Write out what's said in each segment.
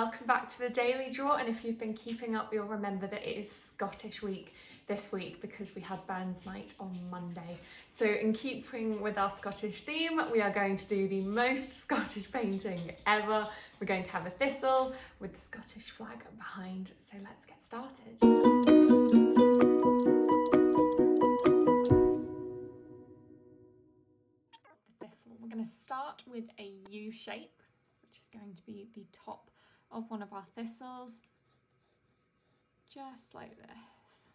welcome back to the Daily Draw, and if you've been keeping up you'll remember that it is Scottish week this week because we had Burns Night on Monday. So in keeping with our Scottish theme, we are going to do the most Scottish painting ever. We're going to have a thistle with the Scottish flag behind, so let's get started. We're going to start with a U shape, which is going to be the top of one of our thistles, just like this.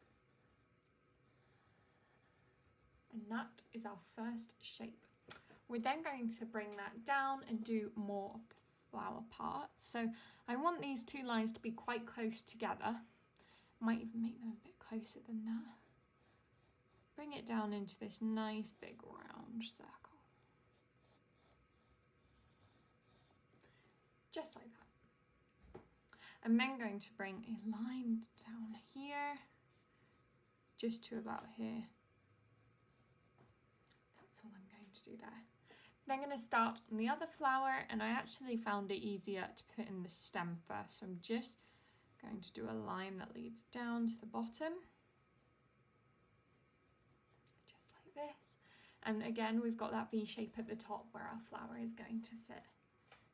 And that is our first shape. We're then going to bring that down and do more of the flower part. So I want these two lines to be quite close together. Might even make them a bit closer than that. Bring it down into this nice big round circle. Just like that. I'm then going to bring a line down here, just to about here. That's all I'm going to do there. Then I'm going to start on the other flower, and I actually found it easier to put in the stem first. So I'm just going to do a line that leads down to the bottom, just like this. And again, we've got that V shape at the top where our flower is going to sit.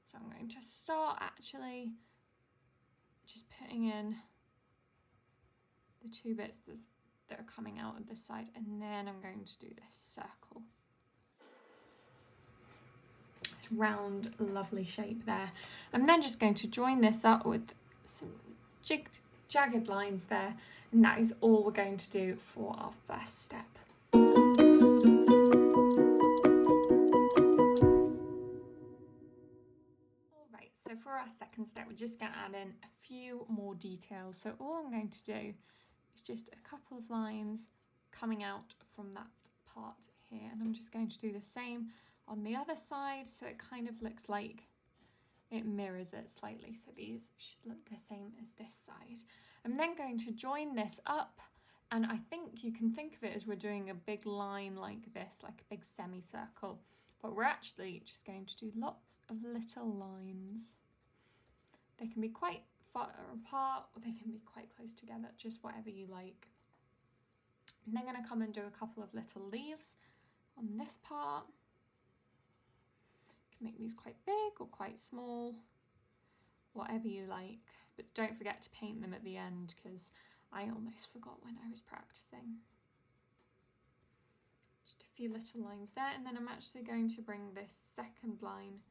So I'm going to start actually just putting in the two bits that are coming out of this side, and then I'm going to do this circle. This round, lovely shape there. I'm then just going to join this up with some jagged lines there, and that is all we're going to do for our first step. So for our second step, we're just going to add in a few more details. So all I'm going to do is just a couple of lines coming out from that part here. And I'm just going to do the same on the other side, so it kind of looks like it mirrors it slightly. So these should look the same as this side. I'm then going to join this up, and I think you can think of it as we're doing a big line like this, like a big semicircle. But we're actually just going to do lots of little lines. They can be quite far apart, or they can be quite close together, just whatever you like. And then I'm going to come and do a couple of little leaves on this part. You can make these quite big or quite small, whatever you like. But don't forget to paint them at the end, because I almost forgot when I was practicing. Just a few little lines there, and then I'm actually going to bring this second line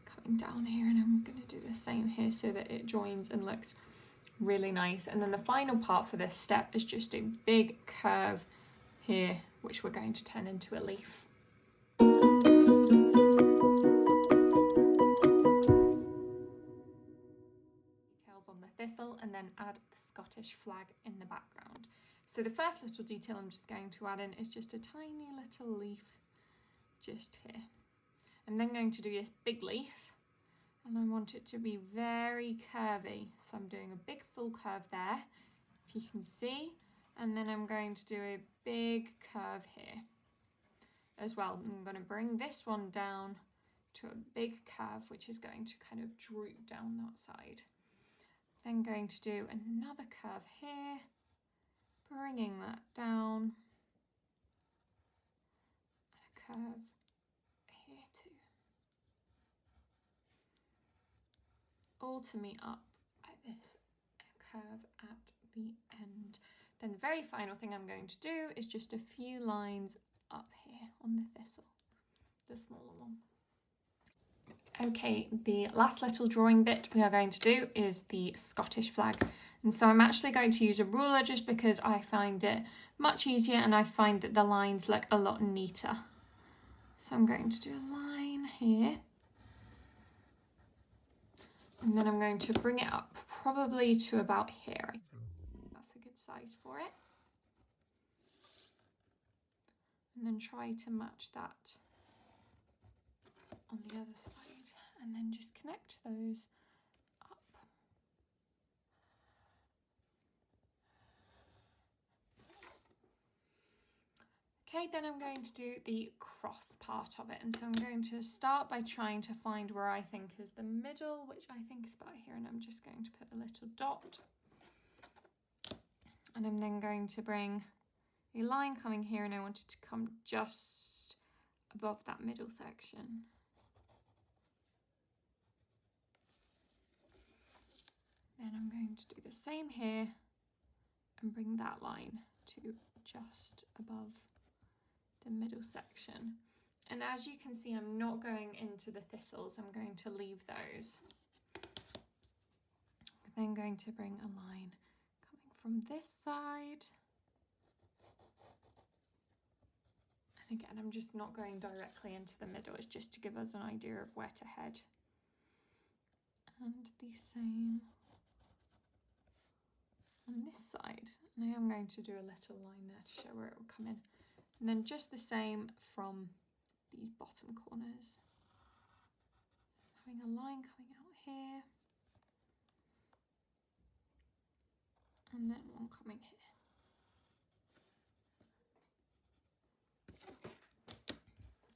coming down here, and I'm going to do the same here so that it joins and looks really nice. And then the final part for this step is just a big curve here, which we're going to turn into a leaf. Details on the thistle, and then add the Scottish flag in the background. So the first little detail I'm just going to add in is just a tiny little leaf just here. I'm then going to do this big leaf, and I want it to be very curvy. So I'm doing a big full curve there, if you can see, and then I'm going to do a big curve here as well. I'm going to bring this one down to a big curve, which is going to kind of droop down that side. Then going to do another curve here, bringing that down, and a curve here too. All to meet up at this curve at the end. Then the very final thing I'm going to do is just a few lines up here on the thistle, the smaller one. Okay, the last little drawing bit we are going to do is the Scottish flag. And so I'm actually going to use a ruler just because I find it much easier, and I find that the lines look a lot neater. So I'm going to do a line here, and then I'm going to bring it up probably to about here. That's a good size for it. And then try to match that on the other side, and then just connect those up. Okay, then I'm going to do the cross part of it. And so I'm going to start by trying to find where I think is the middle, which I think is about here. And I'm just going to put a little dot. And I'm then going to bring a line coming here, and I want it to come just above that middle section. Then I'm going to do the same here and bring that line to just above the middle section. And as you can see, I'm not going into the thistles, I'm going to leave those. I'm then going to bring a line coming from this side. And again, I'm just not going directly into the middle, it's just to give us an idea of where to head. And the same on this side. Now I'm going to do a little line there to show where it will come in. And then just the same from these bottom corners. So I'm having a line coming out here. And then one coming here.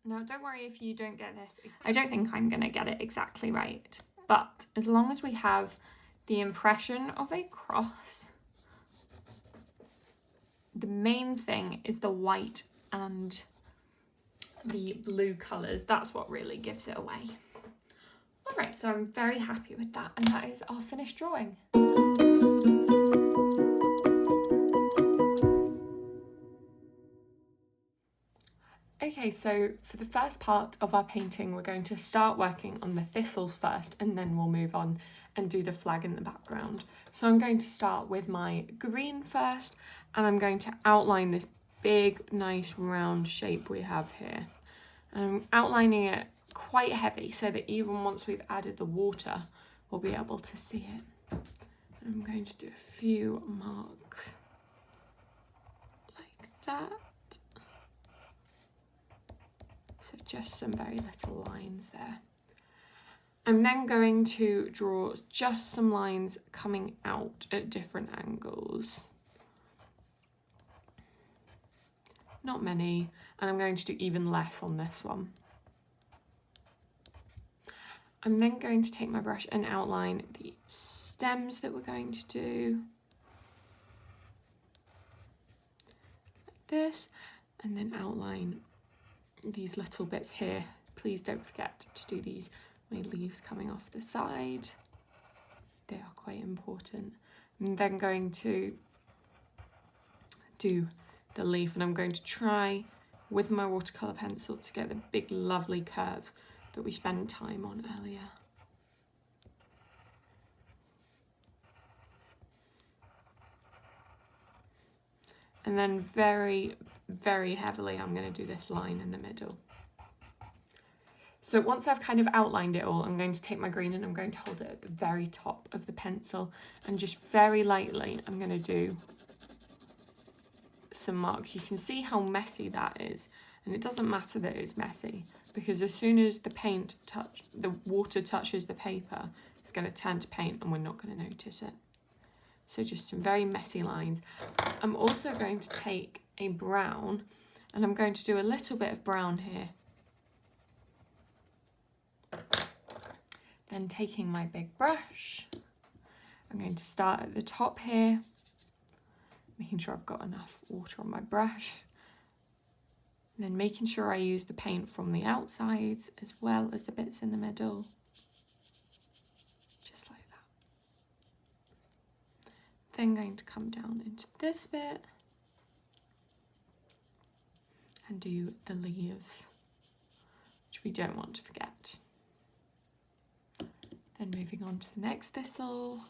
Now don't worry if you don't get this. I don't think I'm going to get it exactly right. But as long as we have the impression of a cross, the main thing is the white and the blue colours. That's what really gives it away. All right, so I'm very happy with that, and that is our finished drawing. Okay, so for the first part of our painting, we're going to start working on the thistles first, and then we'll move on and do the flag in the background. So I'm going to start with my green first, and I'm going to outline this big, nice round shape we have here. And I'm outlining it quite heavy so that even once we've added the water, we'll be able to see it. And I'm going to do a few marks like that. So just some very little lines there. I'm then going to draw just some lines coming out at different angles. Not many, and I'm going to do even less on this one. I'm then going to take my brush and outline the stems that we're going to do. Like this, and then outline these little bits here. Please don't forget to do these. My leaves coming off the side, they are quite important. I'm then going to do the leaf, and I'm going to try with my watercolour pencil to get the big lovely curves that we spent time on earlier. And then very, very heavily I'm going to do this line in the middle. So once I've kind of outlined it all, I'm going to take my green and I'm going to hold it at the very top of the pencil, and just very lightly I'm going to do some marks. You can see how messy that is, and it doesn't matter that it's messy, because as soon as the water touches the paper, it's going to turn to paint and we're not going to notice it. So just some very messy lines. I'm also going to take a brown, and I'm going to do a little bit of brown here. Then taking my big brush, I'm going to start at the top here, making sure I've got enough water on my brush. And then making sure I use the paint from the outsides as well as the bits in the middle. Just like that. Then going to come down into this bit and do the leaves, which we don't want to forget. Then moving on to the next thistle.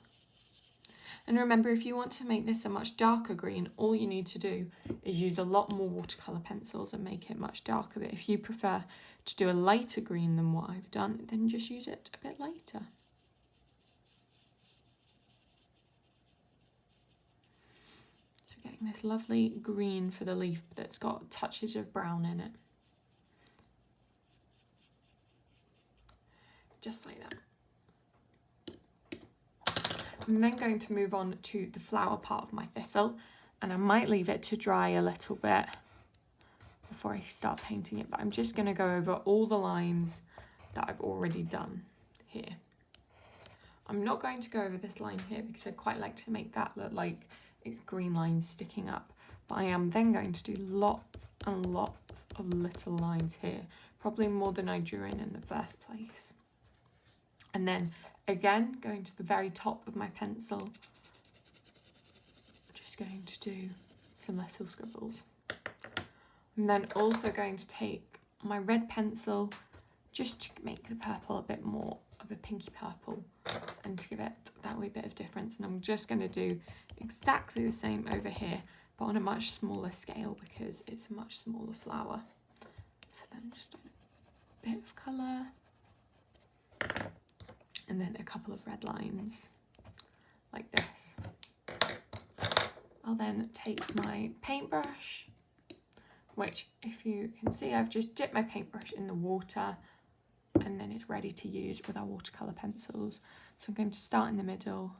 And remember, if you want to make this a much darker green, all you need to do is use a lot more watercolour pencils and make it much darker. But if you prefer to do a lighter green than what I've done, then just use it a bit lighter. So getting this lovely green for the leaf that's got touches of brown in it. Just like that. I'm then going to move on to the flower part of my thistle, and I might leave it to dry a little bit before I start painting it, but I'm just going to go over all the lines that I've already done here. I'm not going to go over this line here because I quite like to make that look like it's green lines sticking up. But I am then going to do lots and lots of little lines here, probably more than I drew in the first place. And then again, going to the very top of my pencil, just going to do some little scribbles. I'm then also going to take my red pencil just to make the purple a bit more of a pinky purple and to give it that wee bit of difference. And I'm just going to do exactly the same over here, but on a much smaller scale because it's a much smaller flower. So then just a bit of colour and then a couple of red lines like this. I'll then take my paintbrush, which if you can see I've just dipped my paintbrush in the water and then it's ready to use with our watercolour pencils. So I'm going to start in the middle,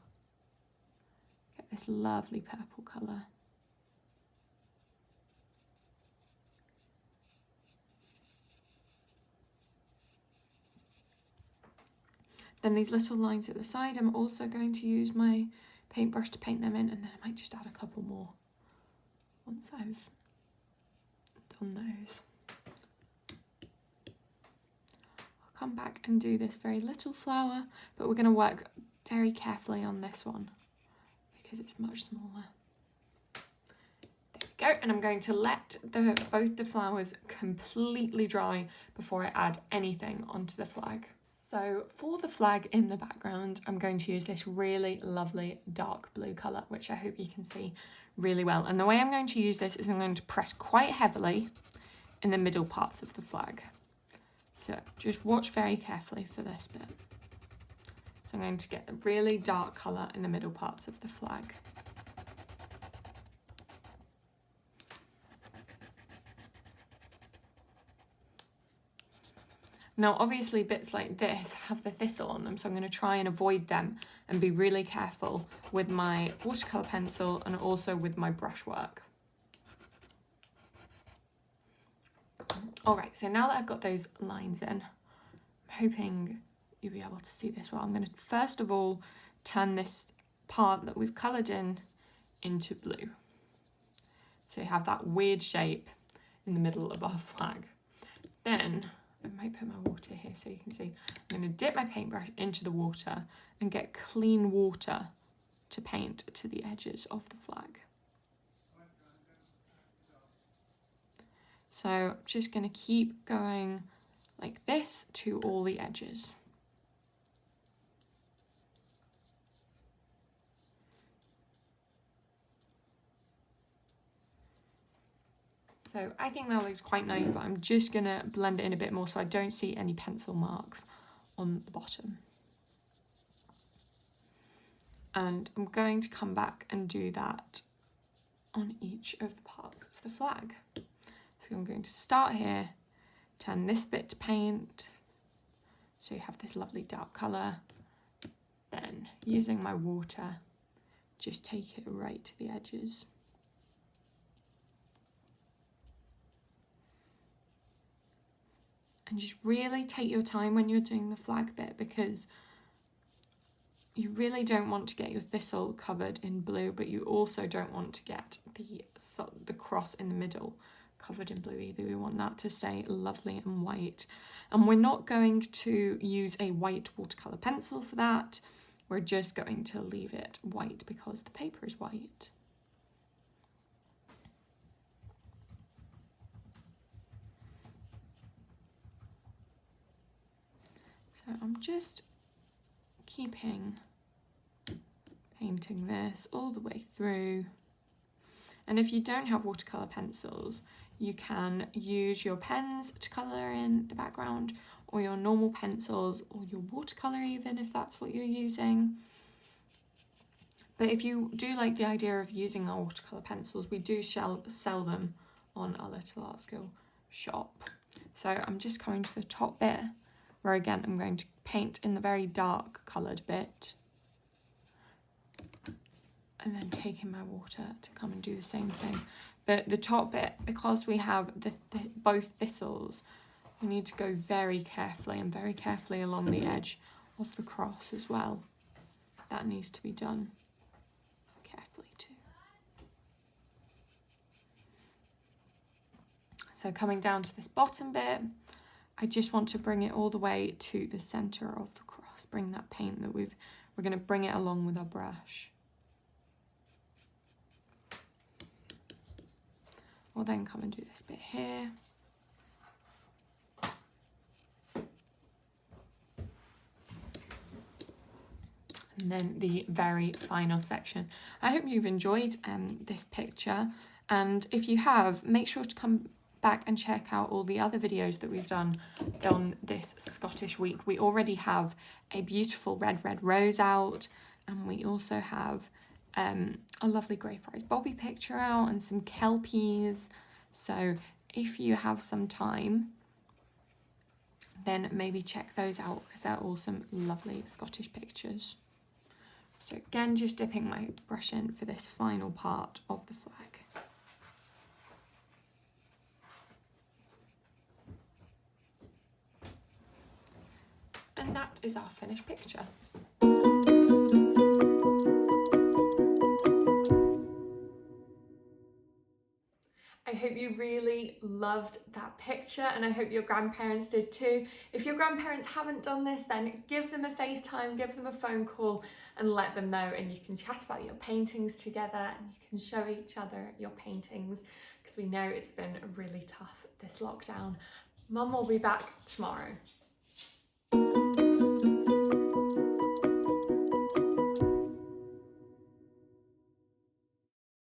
get this lovely purple colour. Then these little lines at the side, I'm also going to use my paintbrush to paint them in, and then I might just add a couple more once I've done those. I'll come back and do this very little flower, but we're going to work very carefully on this one because it's much smaller. There we go, and I'm going to let both the flowers completely dry before I add anything onto the flag. So for the flag in the background, I'm going to use this really lovely dark blue colour, which I hope you can see really well. And the way I'm going to use this is I'm going to press quite heavily in the middle parts of the flag. So just watch very carefully for this bit. So I'm going to get a really dark colour in the middle parts of the flag. Now, obviously bits like this have the thistle on them, so I'm going to try and avoid them and be really careful with my watercolour pencil and also with my brushwork. All right, so now that I've got those lines in, I'm hoping you'll be able to see this well. I'm going to first of all turn this part that we've coloured in into blue. So you have that weird shape in the middle of our flag. Then I might put my water here so you can see. I'm going to dip my paintbrush into the water and get clean water to paint to the edges of the flag. So I'm just going to keep going like this to all the edges. So I think that looks quite nice, but I'm just going to blend it in a bit more so I don't see any pencil marks on the bottom. And I'm going to come back and do that on each of the parts of the flag. So I'm going to start here, turn this bit to paint, so you have this lovely dark colour. Then using my water, just take it right to the edges. And just really take your time when you're doing the flag bit because you really don't want to get your thistle covered in blue, but you also don't want to get the cross in the middle covered in blue either. We want that to stay lovely and white. And we're not going to use a white watercolour pencil for that. We're just going to leave it white because the paper is white. So I'm just keeping painting this all the way through. And if you don't have watercolour pencils, you can use your pens to colour in the background, or your normal pencils, or your watercolour even, if that's what you're using. But if you do like the idea of using our watercolour pencils, we do sell them on our Little Art Skill shop. So I'm just coming to the top bit, where again I'm going to paint in the very dark coloured bit. and then taking my water to come and do the same thing. But the top bit, because we have both thistles, we need to go very carefully and very carefully along the edge of the cross as well. That needs to be done carefully too. So coming down to this bottom bit, I just want to bring it all the way to the centre of the cross. Bring that paint that we're going to bring it along with our brush. We'll then come and do this bit here. And then the very final section. I hope you've enjoyed this picture, and if you have, make sure to come back and check out all the other videos that we've done on this Scottish week. We already have a beautiful red rose out, and we also have a lovely Grey Friars Bobby picture out and some kelpies. So if you have some time, then maybe check those out, because they're all some lovely Scottish pictures. So again, just dipping my brush in for this final part of the flag. And that is our finished picture. I hope you really loved that picture, and I hope your grandparents did too. If your grandparents haven't done this, then give them a FaceTime, give them a phone call and let them know, and you can chat about your paintings together and you can show each other your paintings, because we know it's been really tough this lockdown. Mum will be back tomorrow.